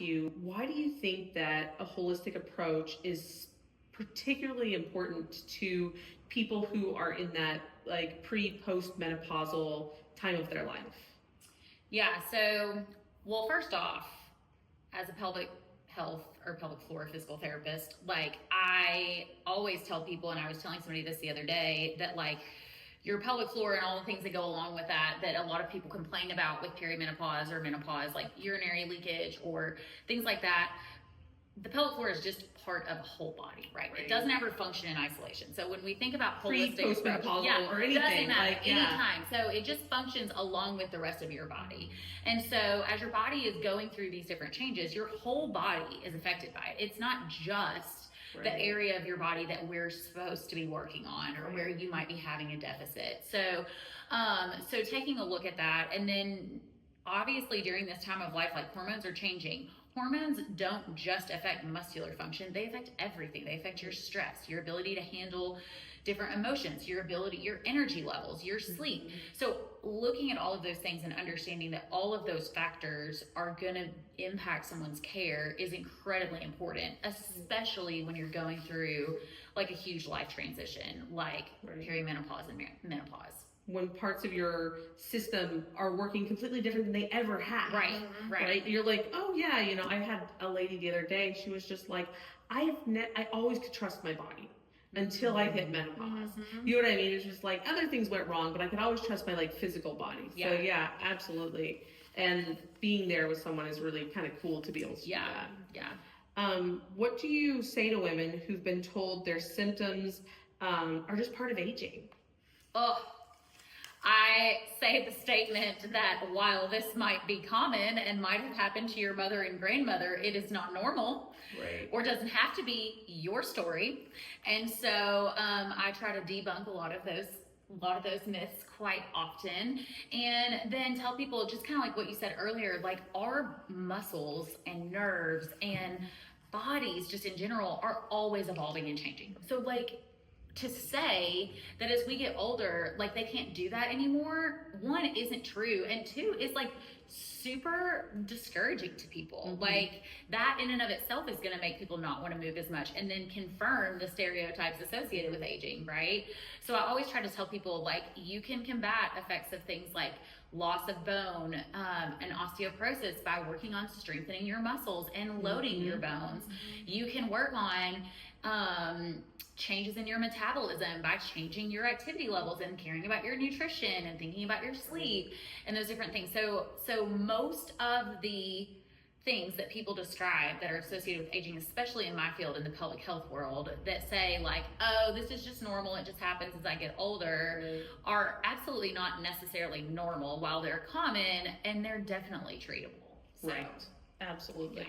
you, why do you think that a holistic approach is particularly important to people who are in that like pre-post menopausal time of their life? Yeah, so, well, first off, as a pelvic health or pelvic floor physical therapist, like I always tell people, and I was telling somebody this the other day, that like your pelvic floor and all the things that go along with that a lot of people complain about with perimenopause or menopause, like urinary leakage or things like that. The pelvic floor is just part of a whole body, right? It doesn't ever function in isolation. So when we think about holistic post-menopausal or anything, doesn't matter, anytime. So it just functions along with the rest of your body. And so as your body is going through these different changes, your whole body is affected by it. It's not just the area of your body that we're supposed to be working on or where you might be having a deficit. So, so taking a look at that, and then obviously during this time of life, like hormones are changing. Hormones don't just affect muscular function, they affect everything. They affect your stress, your ability to handle different emotions, your energy levels, your sleep. So looking at all of those things and understanding that all of those factors are going to impact someone's care is incredibly important, especially when you're going through like a huge life transition, like perimenopause and menopause. When parts of your system are working completely different than they ever have. Right. You're like, oh yeah, you know, I had a lady the other day, she was just like, I always could trust my body until I hit menopause. You know what I mean? It's just like other things went wrong, but I could always trust my like physical body. So yeah, absolutely. And being there with someone is really kind of cool to be able to do that. What do you say to women who've been told their symptoms are just part of aging? I say the statement that while this might be common and might have happened to your mother and grandmother, it is not normal, or doesn't have to be your story. And so I try to debunk a lot of those myths quite often, and then tell people just kind of like what you said earlier, like our muscles and nerves and bodies just in general are always evolving and changing. So like, to say that as we get older, like they can't do that anymore, one, isn't true, and two, is like super discouraging to people. Like that in and of itself is going to make people not want to move as much, and then confirm the stereotypes associated with aging, right? So I always try to tell people, like, you can combat effects of things like loss of bone and osteoporosis by working on strengthening your muscles and loading your bones. You can work on changes in your metabolism by changing your activity levels and caring about your nutrition and thinking about your sleep and those different things. So most of the things that people describe that are associated with aging, especially in my field, in the pelvic health world, that say like, oh, this is just normal, it just happens as I get older, are absolutely not necessarily normal. While they're common, and they're definitely treatable. So, Absolutely.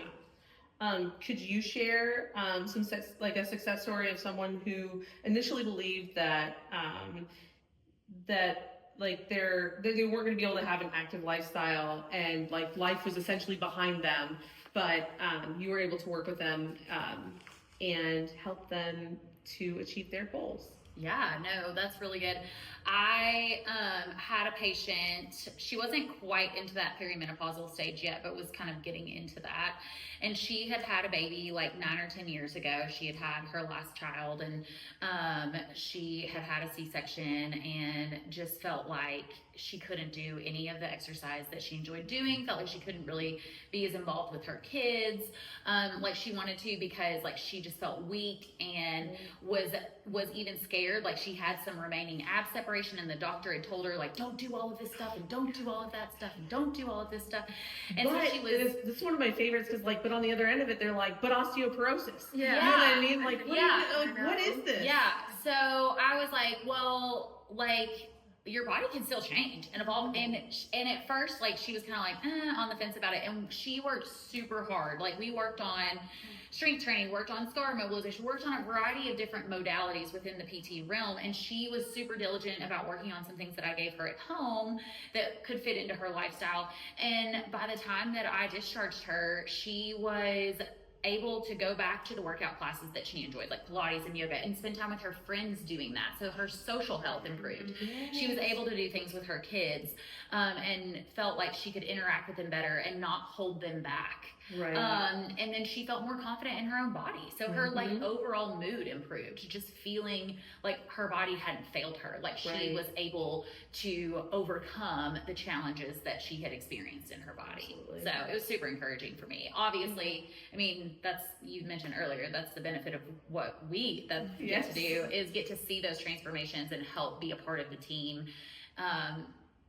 Could you share a success story of someone who initially believed that like they weren't going to be able to have an active lifestyle, and like life was essentially behind them, but you were able to work with them and help them to achieve their goals? Yeah, no, that's really good. I had a patient, she wasn't quite into that perimenopausal stage yet, but was kind of getting into that. And she had had a baby like 9 or 10 years ago. She had had her last child, and she had had a C-section and just felt like she couldn't do any of the exercise that she enjoyed doing, felt like she couldn't really be as involved with her kids like she wanted to, because like she just felt weak and was even scared. Like she had some remaining ab separation, and the doctor had told her like, don't do all of this stuff and don't do all of that stuff and don't do all of this stuff. And but so she was, this is one of my favorites, because like, but on the other end of it, they're like, but osteoporosis. Yeah. You know what I mean? Like, what is this? Yeah. So I was like, well, like, your body can still change and evolve. And at first, like, she was kind of like on the fence about it. And she worked super hard. Like, we worked on strength training, worked on scar mobilization, worked on a variety of different modalities within the PT realm. And she was super diligent about working on some things that I gave her at home that could fit into her lifestyle. And by the time that I discharged her, she was able to go back to the workout classes that she enjoyed, like Pilates and yoga, and spend time with her friends doing that. So her social health improved. Yes. She was able to do things with her kids, and felt like she could interact with them better and not hold them back. Right. And then she felt more confident in her own body. So her like overall mood improved, just feeling like her body hadn't failed her. Like she was able to overcome the challenges that she had experienced in her body. Absolutely. So it was super encouraging for me. Obviously, I mean, that's, you mentioned earlier, that's the benefit of what we get to do, is get to see those transformations and help be a part of the team.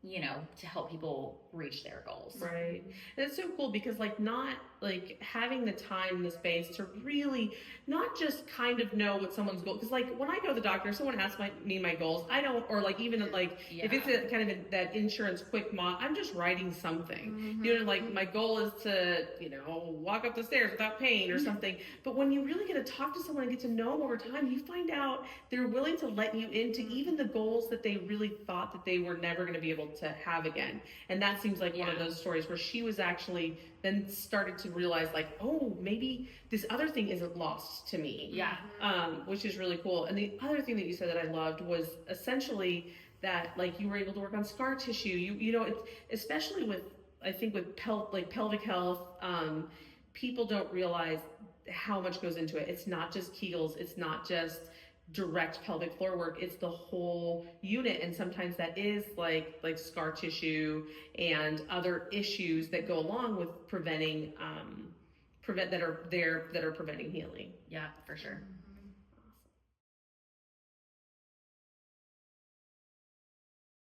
You know, to help people reach their goals. Right. And it's so cool because like not like having the time and the space to really not just kind of know what someone's goal, because like when I go to the doctor, someone asks me my goals, I don't, or like even like if it's a kind of that insurance quick I'm just writing something. You know, like my goal is to, you know, walk up the stairs without pain or something. But when you really get to talk to someone and get to know them over time, you find out they're willing to let you into even the goals that they really thought that they were never going to be able to have again. And that seems like one of those stories where she was actually then started to realize like, oh, maybe this other thing isn't lost to me. Yeah. Which is really cool. And the other thing that you said that I loved was essentially that like you were able to work on scar tissue. You know, it's, especially with, I think with pelvic health, people don't realize how much goes into it. It's not just Kegels. It's not just direct pelvic floor work. It's the whole unit, and sometimes that is like scar tissue and other issues that go along with preventing preventing healing. Yeah, for sure.